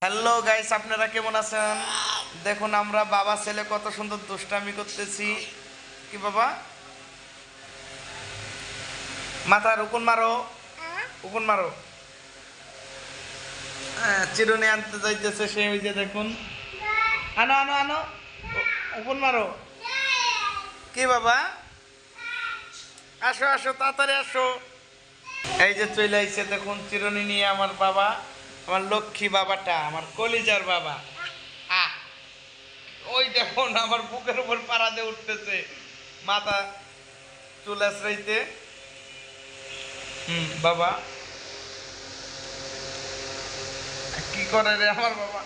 Hello guys, আপনারা কেমন আছেন? দেখুন আমরা বাবা ছেলে কত সুন্দর দুষ্টামি করতেছি। কি বাবা, মাথার উকুন মারো, উকুন মারো। চিরুনি আনতে যাইতেছে সে, ওই যে দেখুন। আনো আনো আনো, উকুন মারো। কি বাবা, আসো আসো তাড়াতাড়ি আসো। এই যে চলে আইছে দেখুন চিরুনি নিয়ে আমার বাবা, আমার লক্ষ্মী বাবাটা, আমার কলিজার বাবা। আহ, ওই দেখুন আমার বুকের উপর পাড়া দিয়ে উঠতেছে, মাথা চুল আশ্রাইতে। বাবা কি করে রে আমার বাবা।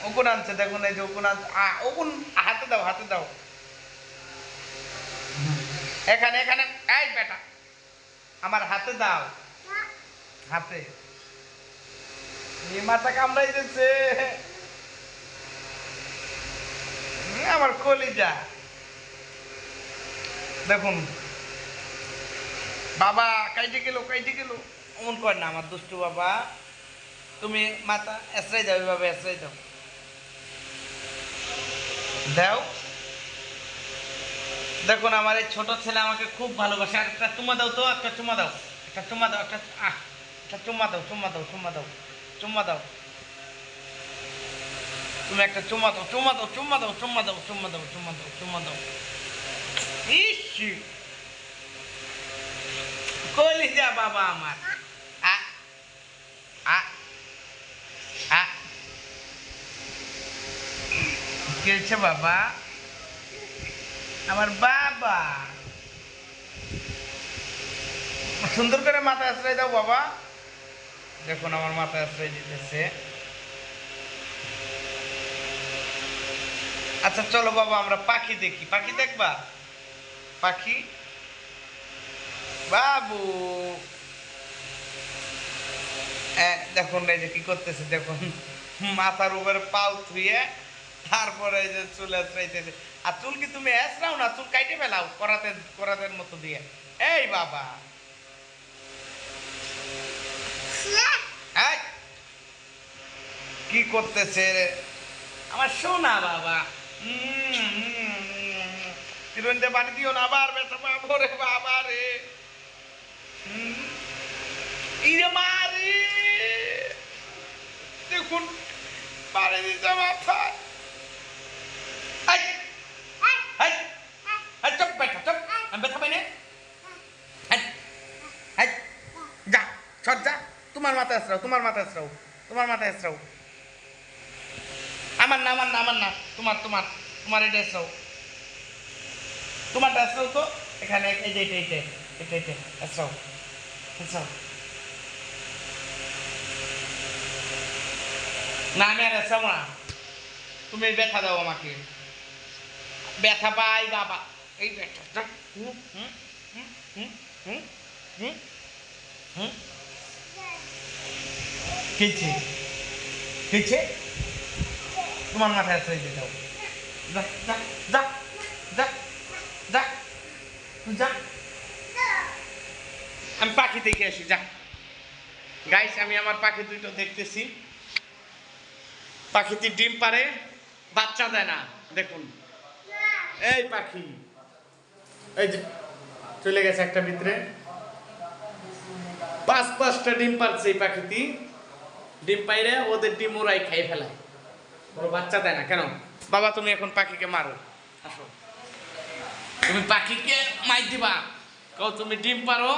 উকুন আনছে দেখুন, এই যে উকুন আনছে। উকুন হাতে দাও, হাতে দাও। এখানে এখানে, এই বেটা আমার হাতে দাও, হাতে। এই মাথা কামড়াই দিচ্ছে আমার কলিজা। দেখুন বাবা কাইটে গেল, কাইটে গেল। অমন কর না আমার দুষ্টু বাবা। তুমি মাথা এসরাই দাও, এভাবে এসরাই দাও, দাও। দেখুন আমার এই ছোট ছেলে আমাকে খুব ভালোবাসে। আর একটা চুমা দাও তো, একটা চুমা দাও, একটা চুমা দাও, একটা চুমা দাও, চুমা দাও, চুমা দাও, চুমা দাও। তুমি একটা চুমা দাও, চুমা দাও, চুমা দাও, চুমা দাও, চুমা দাও, চুমা দাও, চুমা দাও। ইস কলিজা বাবা আমার। আ আ আ কি হয়েছে বাবা, আমার বাবা। সুন্দর করে মাথায় আশ্রয় দাও বাবা। দেখুন আমার মাথায় আশ্রয় দিতেছে। আচ্ছা চলো বাবা আমরা পাখি দেখি। পাখি দেখবা? পাখি বাবু। দেখুন এই যে কি করতেছে দেখুন, মাথার উপরে পাও ধুয়ে তারপরে এই যে চুল আশ্রাইতেছে। আর চুল কি তুমি আশ্রাও না, চুল কাইটে ফেলাও করাতে, করাতের মতো দিয়ে। এই বাবা, এই কি করতেছে আমার সোনা বাবা। চিরুনিতে পানি দিও না, আবার ব্যথা পাবো রে বাবা রে। ইরে মারি, দেখুন পানি দিতে মাথায়। চপ ব্যথা, চপ আমি ব্যথা পাই না। যা সর যা, তোমার মাথায় আসরাও, তোমার মাথায় আসরাও, তোমার মাথায় আসরাও। আমার না, আমার না, আমার না, তোমার তোমার তোমার এটা আসরাও, তোমারটা আসরাও তো। এখানে এই যে এটা এটা এটা এটা আসরাও, আসরাও। না আমি আর আসরাও না, তুমি ব্যথা দাও আমাকে, ব্যথা পাই বাবা। এই ব্যথা হুম হুম হুম হুম হুম হুম হুম কিছে কিছে, তোমার মাথায় আশ্রয় দিয়ে দাও। যা যা যা যা যা যা, আমি পাখি দেখে আসি যা। গাইস আমি আমার পাখি দুটো দেখতেছি। পাখিটি ডিম পারে, বাচ্চা দেয় না। দেখুন এই পাখি, এই যে চলে গেছে একটা ভিতরে। পাঁচটা ডিম পারছে এই পাখিটি। ডিম পাইরে ওদের ডিম ওরাই খাই ফেলায়, ওর বাচ্চা দেয় না কেন। বাবা তুমি এখন পাখিকে মারো, আসো। তুমি পাখিকে মাই দিবা, কও তুমি ডিম পারো।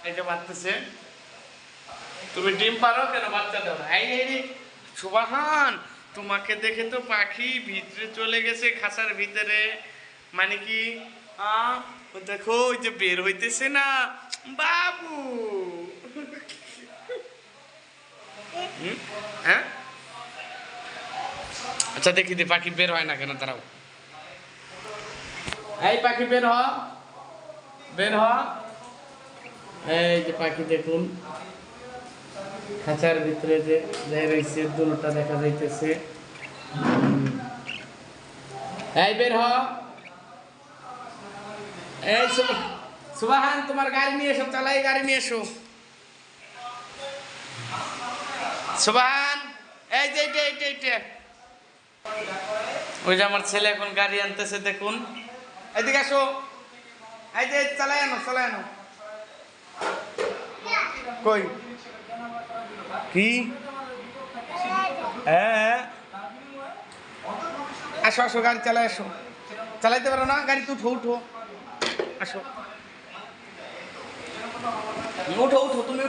এই যে মারতেছে, তুমি ডিম পারো কেন বাচ্চা দাও না। এই সুবাহান, তোমাকে দেখে তো পাখি ভিতরে চলে গেছে খাঁচার ভিতরে। মানে কি দেখো ওই যে বের হইতেছে না বাবু। হ্যাঁ আচ্ছা দেখি দি পাখি বের হয় না কেন, দাঁড়াও। এই পাখি বের হ, বের হ। এই যে পাখি দেখুন খাঁচার ভিতরে যে রয়েছে, দুটোটা দেখা যাইতেছে। এই বের হ। এই সুবাহান তোমার গাড়ি নিয়ে এসো, চালাই গাড়ি নিয়ে এসো সুবাহান। এই যে এইটা ওই যে আমার ছেলে এখন গাড়ি আনতেছে দেখুন, এদিকে আসো, এই যে চালাই আনো কই কি হ্যাঁ আসো গাড়ি চালাই আসো, চালাইতে পারো না গাড়ি তো উঠো আসো, উঠো তুমি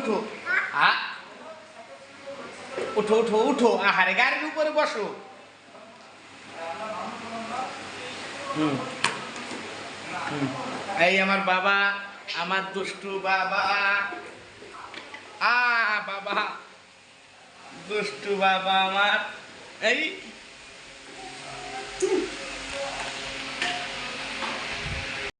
উঠো, উঠো আহারে গাড়ির উপরে বসো। এই আমার বাবা, আমার দুষ্টু বাবা, বাবা দুষ্টু বাবা আমার, এই